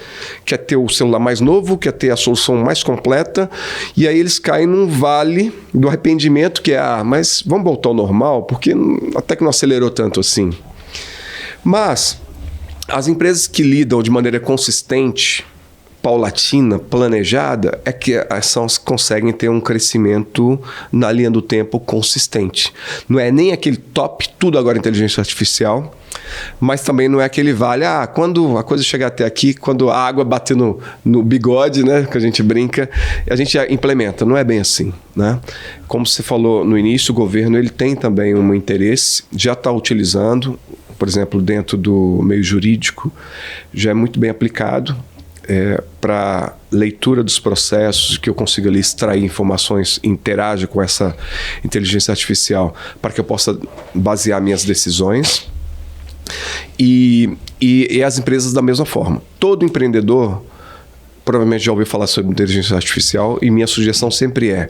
quer ter o celular mais novo, quer ter a solução mais completa, e aí eles caem num vale do arrependimento, que mas vamos voltar ao normal, porque até que não acelerou tanto assim. Mas as empresas que lidam de maneira consistente, paulatina, planejada, são as que conseguem ter um crescimento na linha do tempo consistente. Não é nem aquele top, tudo agora inteligência artificial, mas também não é aquele vale, quando a coisa chegar até aqui, quando a água bater no bigode, né, que a gente brinca, a gente já implementa. Não é bem assim, né? Como você falou no início, o governo ele tem também um interesse, já está utilizando, por exemplo, dentro do meio jurídico, já é muito bem aplicado, para leitura dos processos, que eu consiga ali extrair informações, interage com essa inteligência artificial para que eu possa basear minhas decisões. E as empresas da mesma forma. Todo empreendedor provavelmente já ouviu falar sobre inteligência artificial e minha sugestão sempre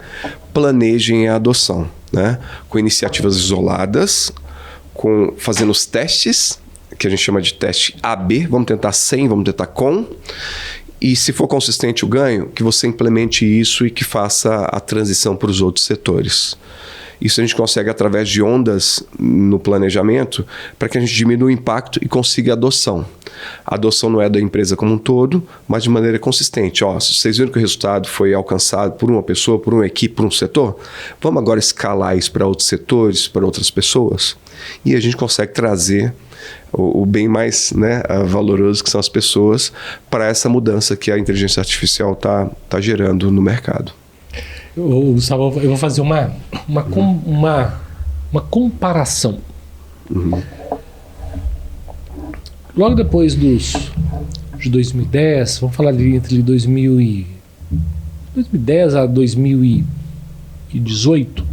planejem a adoção, né? Com iniciativas isoladas, fazendo os testes, que a gente chama de teste AB, vamos tentar sem, vamos tentar com, e se for consistente o ganho, que você implemente isso e que faça a transição para os outros setores. Isso a gente consegue através de ondas no planejamento para que a gente diminua o impacto e consiga a adoção. A adoção não é da empresa como um todo, mas de maneira consistente. Se vocês viram que o resultado foi alcançado por uma pessoa, por uma equipe, por um setor, vamos agora escalar isso para outros setores, para outras pessoas, e a gente consegue trazer o bem mais, né, valoroso, que são as pessoas, para essa mudança que a inteligência artificial tá gerando no mercado. Gustavo, eu vou fazer uma comparação. Logo depois de 2010, vamos falar ali entre 2010 a 2018,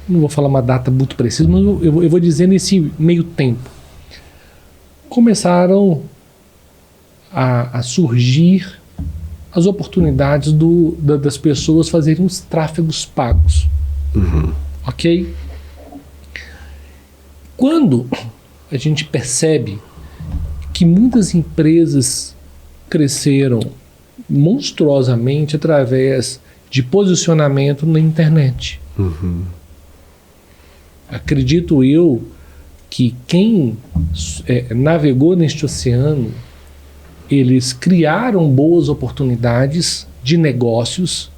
não vou falar uma data muito precisa, mas eu vou dizer nesse meio tempo, começaram a surgir as oportunidades das pessoas fazerem os tráfegos pagos. Ok? Quando a gente percebe que muitas empresas cresceram monstruosamente através de posicionamento na internet. Acredito eu que quem navegou neste oceano, eles criaram boas oportunidades de negócios,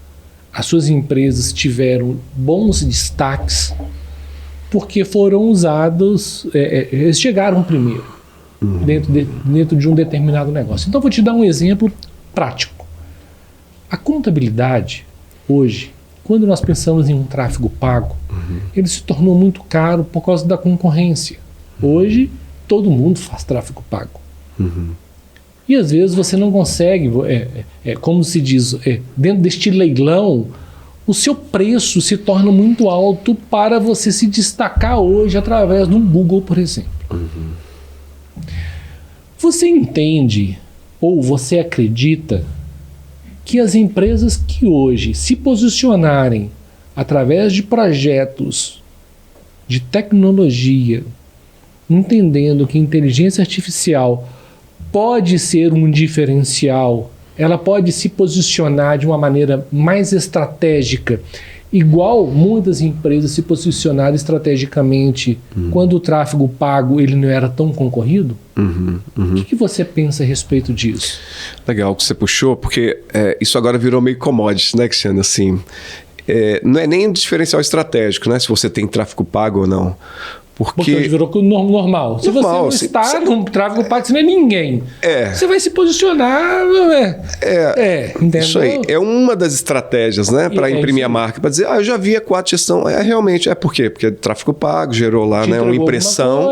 as suas empresas tiveram bons destaques, porque foram usados, eles chegaram primeiro dentro de um determinado negócio. Então, vou te dar um exemplo prático. A contabilidade, hoje, quando nós pensamos em um tráfego pago, ele se tornou muito caro por causa da concorrência. Hoje, todo mundo faz tráfego pago. E às vezes você não consegue, como se diz, dentro deste leilão, o seu preço se torna muito alto para você se destacar hoje através do Google, por exemplo. Você entende ou você acredita que as empresas que hoje se posicionarem através de projetos de tecnologia, entendendo que inteligência artificial pode ser um diferencial, ela pode se posicionar de uma maneira mais estratégica, igual muitas empresas se posicionaram estrategicamente quando o tráfego pago ele não era tão concorrido? O que você pensa a respeito disso? Legal que você puxou, porque isso agora virou meio commodity, né, Cristiano? Assim, não é nem um diferencial estratégico, né? Se você tem tráfego pago ou não. Porque virou normal. Se você não está no tráfego pago, você não é ninguém. Você vai se posicionar. Entendeu? Isso aí. É uma das estratégias, né? Para imprimir a marca. Para dizer, eu já vi a Quatro Gestão. Realmente. Por quê? Porque tráfego pago gerou lá, né, uma impressão.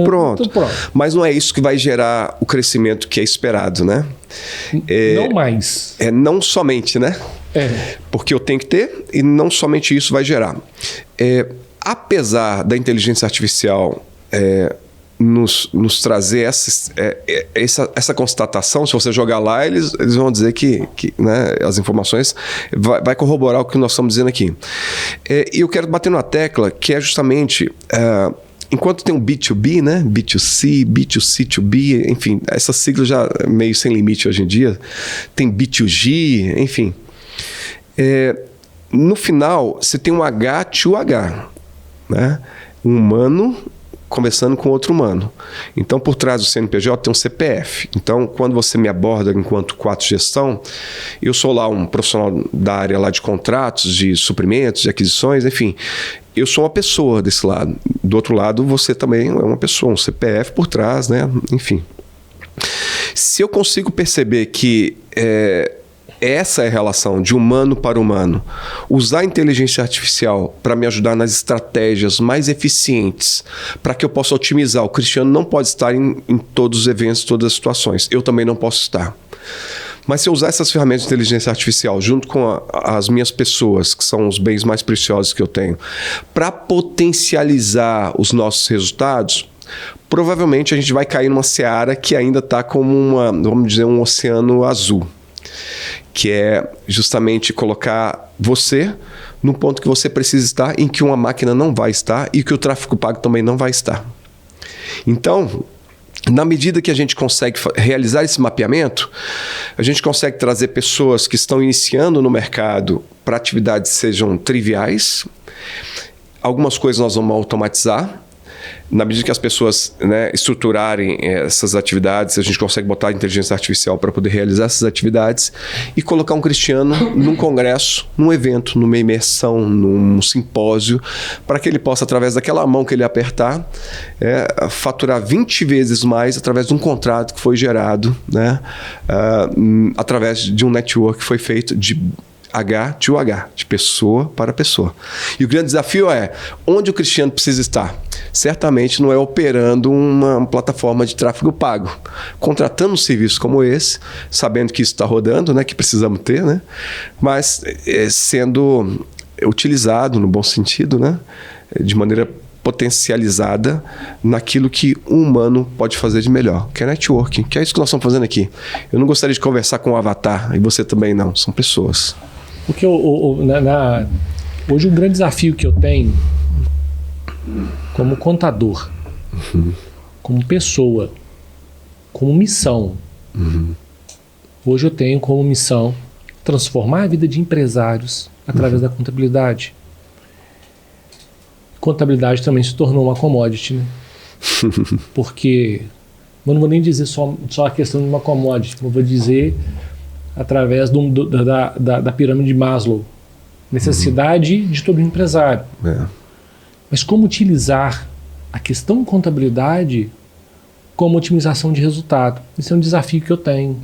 Pronto. Mas não é isso que vai gerar o crescimento que é esperado, né? Não mais. Não somente, né? Porque eu tenho que ter e não somente isso vai gerar. Apesar da inteligência artificial nos trazer essa constatação, se você jogar lá, eles vão dizer que né, as informações vai corroborar o que nós estamos dizendo aqui. E eu quero bater numa tecla que é justamente... enquanto tem um B2B, né? B2C, B2C2B, enfim, essa sigla já é meio sem limite hoje em dia. Tem B2G, enfim. No final, você tem um H2H. Né? Um humano conversando com outro humano. Então, por trás do CNPJ tem um CPF. Então, quando você me aborda enquanto Quatro Gestão, eu sou lá um profissional da área lá de contratos, de suprimentos, de aquisições, enfim. Eu sou uma pessoa desse lado. Do outro lado, você também é uma pessoa, um CPF por trás, né? Enfim. Se eu consigo perceber que essa é a relação de humano para humano. Usar a inteligência artificial para me ajudar nas estratégias mais eficientes, para que eu possa otimizar. O Cristiano não pode estar em todos os eventos, todas as situações. Eu também não posso estar. Mas se eu usar essas ferramentas de inteligência artificial junto com as minhas pessoas, que são os bens mais preciosos que eu tenho, para potencializar os nossos resultados, provavelmente a gente vai cair numa seara que ainda está como vamos dizer, um oceano azul. Que é justamente colocar você no ponto que você precisa estar, em que uma máquina não vai estar e que o tráfego pago também não vai estar. Então, na medida que a gente consegue realizar esse mapeamento, a gente consegue trazer pessoas que estão iniciando no mercado para atividades que sejam triviais. Algumas coisas nós vamos automatizar. Na medida que as pessoas, né, estruturarem essas atividades, a gente consegue botar a inteligência artificial para poder realizar essas atividades e colocar um Cristiano num congresso, num evento, numa imersão, num simpósio, para que ele possa, através daquela mão que ele apertar, faturar 20 vezes mais através de um contrato que foi gerado, né, através de um network que foi feito de H2H, de pessoa para pessoa. E o grande desafio é onde o Cristiano precisa estar. Certamente não é operando uma plataforma de tráfego pago. Contratando um serviço como esse, sabendo que isso está rodando, né, que precisamos ter, né, mas sendo utilizado no bom sentido, né, de maneira potencializada naquilo que um humano pode fazer de melhor, que é networking, que é isso que nós estamos fazendo aqui. Eu não gostaria de conversar com um avatar, e você também não, são pessoas. Porque hoje um grande desafio que eu tenho como contador, como pessoa, como missão, hoje eu tenho como missão transformar a vida de empresários através da contabilidade. Contabilidade também se tornou uma commodity, né? Porque eu não vou nem dizer só a questão de uma commodity, eu vou dizer através da pirâmide de Maslow. Necessidade de todo empresário. Mas como utilizar a questão contabilidade como otimização de resultado? Esse é um desafio que eu tenho.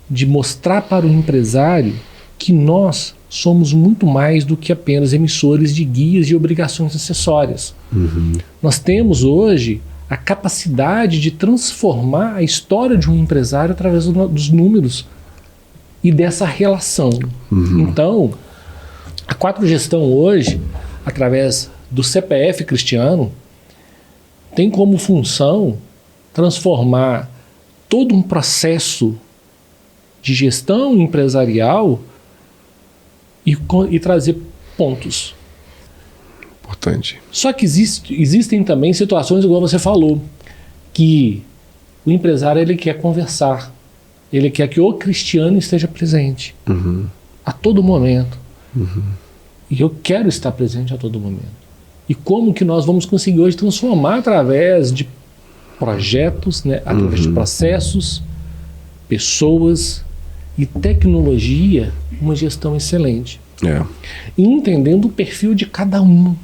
De mostrar para o empresário que nós somos muito mais do que apenas emissores de guias e obrigações acessórias. Nós temos hoje a capacidade de transformar a história de um empresário através dos números e dessa relação. Então, a 4Gestão hoje, através do CPF Cristiano, tem como função transformar todo um processo de gestão empresarial e trazer pontos. Importante. Só que existem também situações, igual você falou, que o empresário ele quer conversar, ele quer que o Cristiano esteja presente a todo momento. E eu quero estar presente a todo momento. E como que nós vamos conseguir hoje transformar através de projetos, né, através de processos, pessoas e tecnologia, uma gestão excelente. E entendendo o perfil de cada um.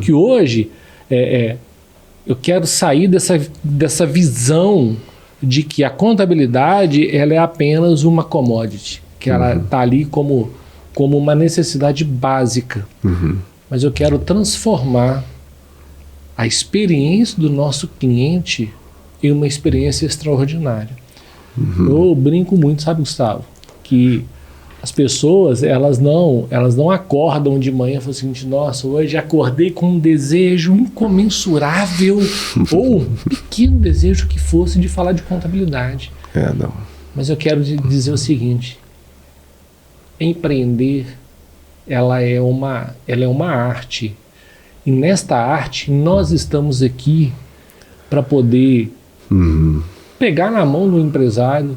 Que hoje eu quero sair dessa visão de que a contabilidade ela é apenas uma commodity, que ela está ali como uma necessidade básica. Mas eu quero transformar a experiência do nosso cliente em uma experiência extraordinária. Eu brinco muito, sabe, Gustavo, que as pessoas elas não acordam de manhã e falam o seguinte: nossa, hoje acordei com um desejo incomensurável ou um pequeno desejo que fosse de falar de contabilidade. Não. Mas eu quero dizer o seguinte: empreender ela é uma arte, e nesta arte nós estamos aqui para poder pegar na mão do empresário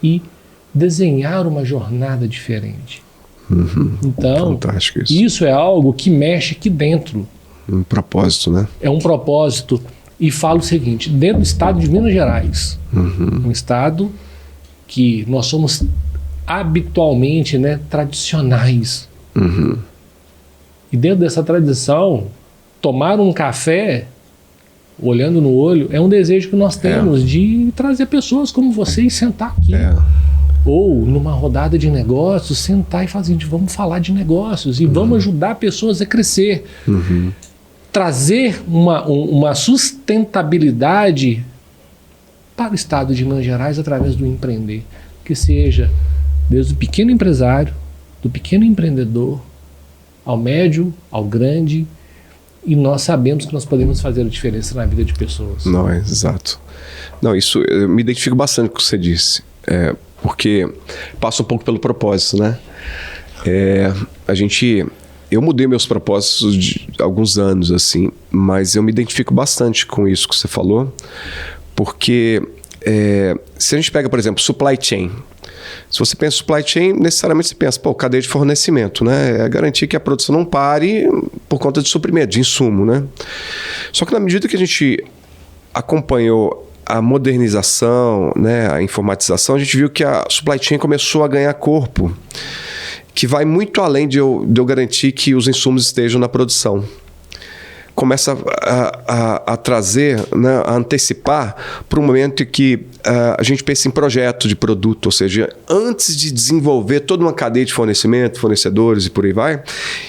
e desenhar uma jornada diferente. Então, fantástico isso é algo que mexe aqui dentro. Um propósito, né? É um propósito. E falo o seguinte: dentro do estado de Minas Gerais, um estado que nós somos habitualmente, né, tradicionais. E dentro dessa tradição, tomar um café olhando no olho é um desejo que nós temos de trazer pessoas como você e sentar aqui. Ou numa rodada de negócios, sentar e fazer: vamos falar de negócios e vamos ajudar pessoas a crescer. Trazer uma sustentabilidade para o estado de Minas Gerais através do empreender. Que seja desde o pequeno empresário, do pequeno empreendedor, ao médio, ao grande, e nós sabemos que nós podemos fazer a diferença na vida de pessoas. Não, exato. Não, isso eu me identifico bastante com o que você disse, porque passa um pouco pelo propósito, né? Eu mudei meus propósitos de alguns anos, assim, mas eu me identifico bastante com isso que você falou, porque se a gente pega, por exemplo, supply chain. Se você pensa em supply chain, necessariamente você pensa, cadeia de fornecimento, né? É garantir que a produção não pare por conta de suprimento, de insumo, né? Só que na medida que a gente acompanhou a modernização, né, a informatização, a gente viu que a supply chain começou a ganhar corpo, que vai muito além de eu garantir que os insumos estejam na produção. Começa a trazer, né, a antecipar para um momento em que a gente pensa em projeto de produto, ou seja, antes de desenvolver toda uma cadeia de fornecimento, fornecedores e por aí vai,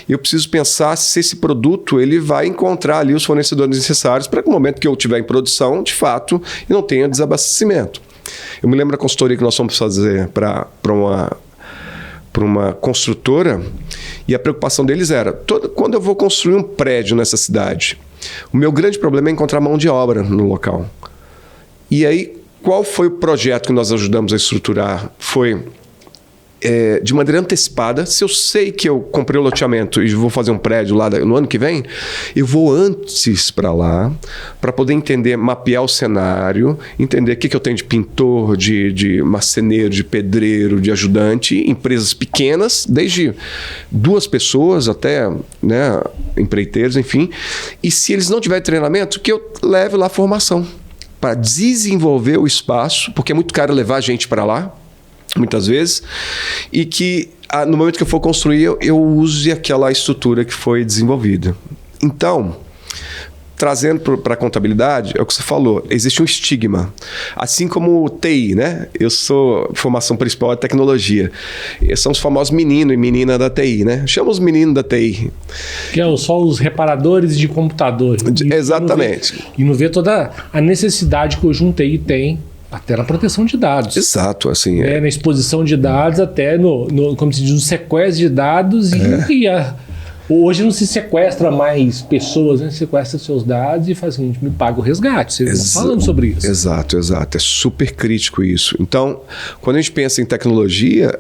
eu preciso pensar se esse produto ele vai encontrar ali os fornecedores necessários para que no momento que eu estiver em produção, de fato, eu não tenha desabastecimento. Eu me lembro da consultoria que nós fomos fazer para uma construtora, e a preocupação deles era: quando eu vou construir um prédio nessa cidade, o meu grande problema é encontrar mão de obra no local. E aí, qual foi o projeto que nós ajudamos a estruturar? Foi de maneira antecipada. Se eu sei que eu comprei o loteamento e vou fazer um prédio lá no ano que vem, eu vou antes para lá, para poder entender, mapear o cenário, entender o que eu tenho de pintor, de marceneiro, de pedreiro, de ajudante, empresas pequenas, desde 2 pessoas até, né, empreiteiros, enfim. E se eles não tiverem treinamento, que eu leve lá a formação para desenvolver o espaço, porque é muito caro levar a gente para lá, muitas vezes, e que no momento que eu for construir, eu use aquela estrutura que foi desenvolvida. Então, trazendo para a contabilidade, é o que você falou, existe um estigma. Assim como o TI, né? Eu sou formação principal é tecnologia. São os famosos menino e menina da TI, né? Chama os meninos da TI. Que é só os reparadores de computador. Exatamente. E não vê toda a necessidade que hoje um TI tem, até na proteção de dados. Exato, assim. Na exposição de dados, até como se diz, no sequestro de dados. Hoje não se sequestra mais pessoas, né? Sequestra seus dados e faz o seguinte, me paga o resgate. Você está falando sobre isso. Exato. É super crítico isso. Então, quando a gente pensa em tecnologia,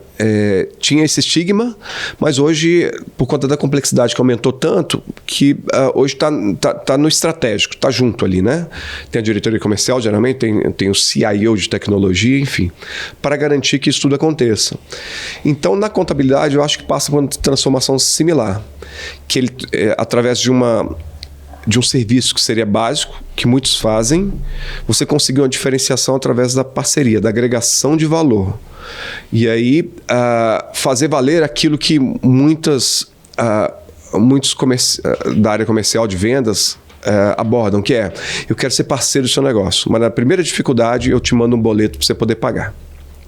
tinha esse estigma, mas hoje, por conta da complexidade que aumentou tanto, que hoje está no estratégico, está junto ali, né? Tem a diretoria comercial, geralmente, tem o CIO de tecnologia, enfim, para garantir que isso tudo aconteça. Então, na contabilidade, eu acho que passa por uma transformação similar, que ele, através de um serviço que seria básico, que muitos fazem, você conseguiu uma diferenciação através da parceria, da agregação de valor. E aí, fazer valer aquilo que muitos da área comercial de vendas abordam, que é, eu quero ser parceiro do seu negócio, mas na primeira dificuldade eu te mando um boleto para você poder pagar.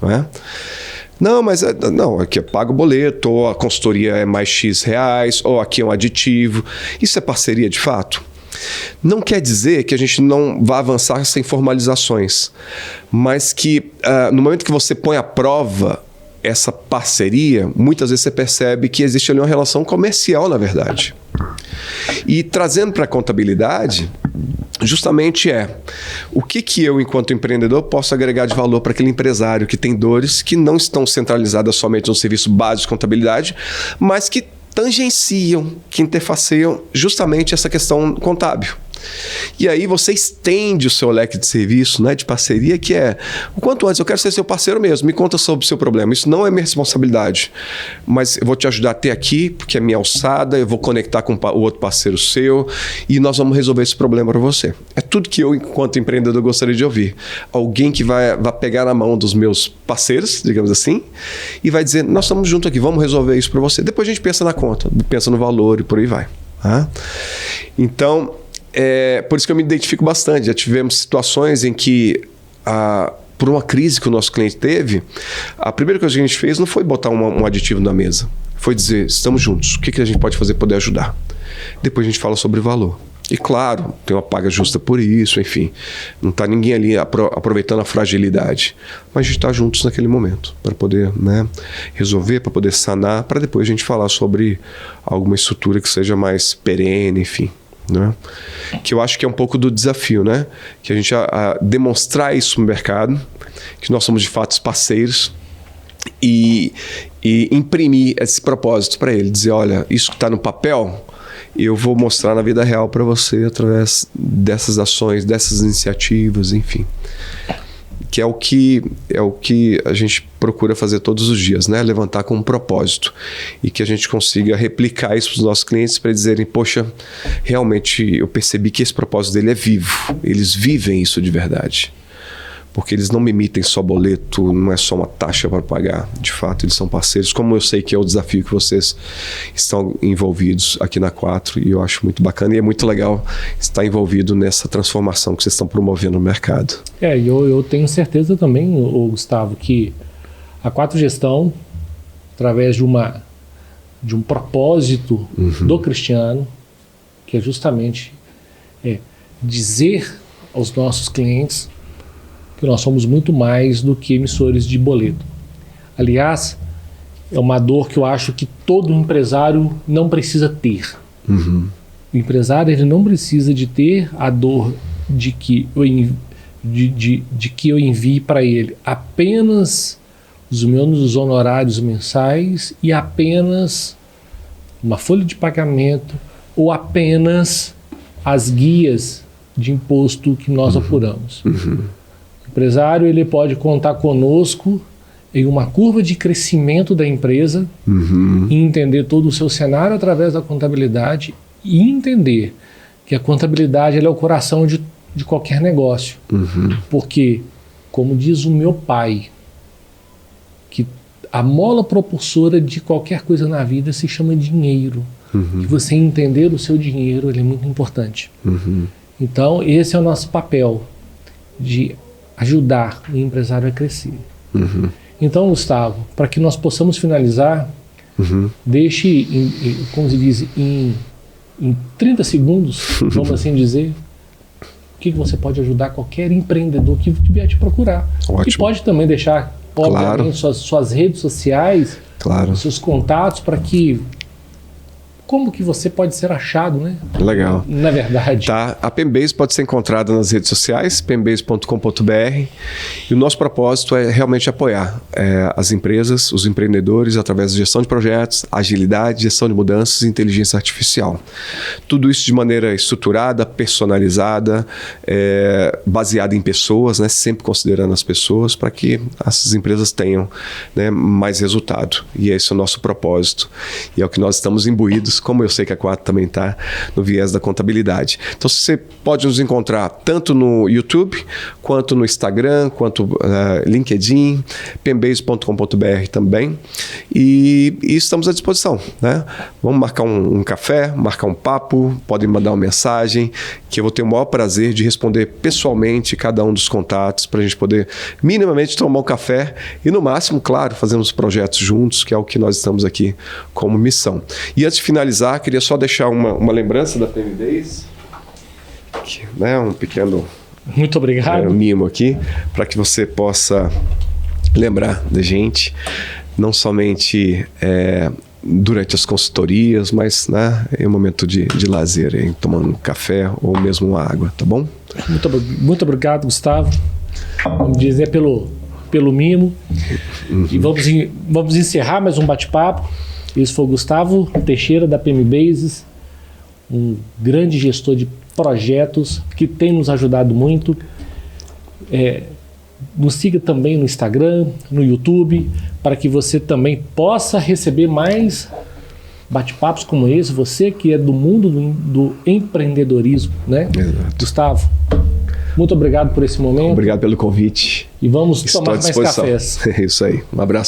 Não é? Não, mas aqui eu pago o boleto, ou a consultoria é mais X reais, ou aqui é um aditivo. Isso é parceria de fato? Não quer dizer que a gente não vá avançar sem formalizações, mas que no momento que você põe à prova essa parceria, muitas vezes você percebe que existe ali uma relação comercial, na verdade. E trazendo para a contabilidade, justamente o que eu, enquanto empreendedor, posso agregar de valor para aquele empresário que tem dores que não estão centralizadas somente no serviço básico de contabilidade, mas que tangenciam, que interfaceiam justamente essa questão contábil. E aí você estende o seu leque de serviço, né, de parceria, que é o quanto antes, eu quero ser seu parceiro mesmo, me conta sobre o seu problema. Isso não é minha responsabilidade, mas eu vou te ajudar até aqui, porque é minha alçada, eu vou conectar com o outro parceiro seu e nós vamos resolver esse problema para você. É tudo que eu, enquanto empreendedor, gostaria de ouvir. Alguém que vai pegar na mão dos meus parceiros, digamos assim, e vai dizer, nós estamos juntos aqui, vamos resolver isso para você. Depois a gente pensa na conta, pensa no valor e por aí vai. Então, por isso que eu me identifico bastante. Já tivemos situações em que, por uma crise que o nosso cliente teve, a primeira coisa que a gente fez não foi botar um aditivo na mesa. Foi dizer, estamos juntos, o que a gente pode fazer para poder ajudar? Depois a gente fala sobre valor. E claro, tem uma paga justa por isso, enfim. Não está ninguém ali aproveitando a fragilidade. Mas a gente está juntos naquele momento, para poder, né, resolver, para poder sanar, para depois a gente falar sobre alguma estrutura que seja mais perene, enfim. Né? Que eu acho que é um pouco do desafio, né? Que a gente demonstrar isso no mercado, que nós somos de fato parceiros e imprimir esse propósito para ele, dizer, olha, isso que está no papel, eu vou mostrar na vida real para você através dessas ações, dessas iniciativas, enfim. Que é o que a gente procura fazer todos os dias, né? Levantar com um propósito e que a gente consiga replicar isso para os nossos clientes para dizerem, poxa, realmente eu percebi que esse propósito dele é vivo, eles vivem isso de verdade. Porque eles não me emitem só boleto, não é só uma taxa para pagar. De fato, eles são parceiros, como eu sei que é o desafio que vocês estão envolvidos aqui na Quatro, e eu acho muito bacana e é muito legal estar envolvido nessa transformação que vocês estão promovendo no mercado. Eu tenho certeza também, Gustavo, que a Quatro Gestão, através de um propósito do Cristiano, que é justamente dizer aos nossos clientes que nós somos muito mais do que emissores de boleto. Aliás, é uma dor que eu acho que todo empresário não precisa ter. O empresário, ele não precisa de ter a dor de que eu envie para ele apenas os meus honorários mensais e apenas uma folha de pagamento ou apenas as guias de imposto que nós apuramos. O empresário ele pode contar conosco em uma curva de crescimento da empresa e entender todo o seu cenário através da contabilidade e entender que a contabilidade ela é o coração de qualquer negócio. Porque, como diz o meu pai, que a mola propulsora de qualquer coisa na vida se chama dinheiro. E você entender o seu dinheiro ele é muito importante. Então, esse é o nosso papel, de ajudar o empresário a crescer. Então, Gustavo, para que nós possamos finalizar, deixe, como se diz, em 30 segundos, vamos assim dizer, o que você pode ajudar qualquer empreendedor que vier te procurar. Ótimo. Que pode também deixar, obviamente, suas redes sociais, seus contatos, para que... Como que você pode ser achado, né? Legal. Na verdade. Tá. A PEMBase pode ser encontrada nas redes sociais, pembase.com.br. E o nosso propósito é realmente apoiar as empresas, os empreendedores, através de gestão de projetos, agilidade, gestão de mudanças e inteligência artificial. Tudo isso de maneira estruturada, personalizada, baseada em pessoas, né? Sempre considerando as pessoas para que essas empresas tenham, né, mais resultado. E esse é o nosso propósito. E é o que nós estamos imbuídos, como eu sei que a Quatro também está no viés da contabilidade. Então você pode nos encontrar tanto no YouTube, quanto no Instagram, quanto LinkedIn, pembase.com.br também. E estamos à disposição, né? Vamos marcar um café, marcar um papo, podem mandar uma mensagem, que eu vou ter o maior prazer de responder pessoalmente cada um dos contatos, para a gente poder minimamente tomar um café e, no máximo, claro, fazermos projetos juntos, que é o que nós estamos aqui como missão. E antes de finalizar, queria só deixar uma lembrança da PEMBase, né, um pequeno Muito obrigado. Mimo aqui, para que você possa lembrar da gente, não somente durante as consultorias, mas, né, em um momento de lazer, tomando um café ou mesmo uma água, tá bom? Muito obrigado, Gustavo. Vamos dizer pelo mimo. E vamos encerrar mais um bate-papo. Esse foi o Gustavo Teixeira, da PEMBase, um grande gestor de projetos que tem nos ajudado muito. Nos siga também no Instagram, no YouTube, para que você também possa receber mais bate-papos como esse. Você que é do mundo do empreendedorismo, né? Exato. Gustavo, muito obrigado por esse momento. Obrigado pelo convite. E vamos Estou tomar à mais disposição. cafés. É isso aí. Um abraço.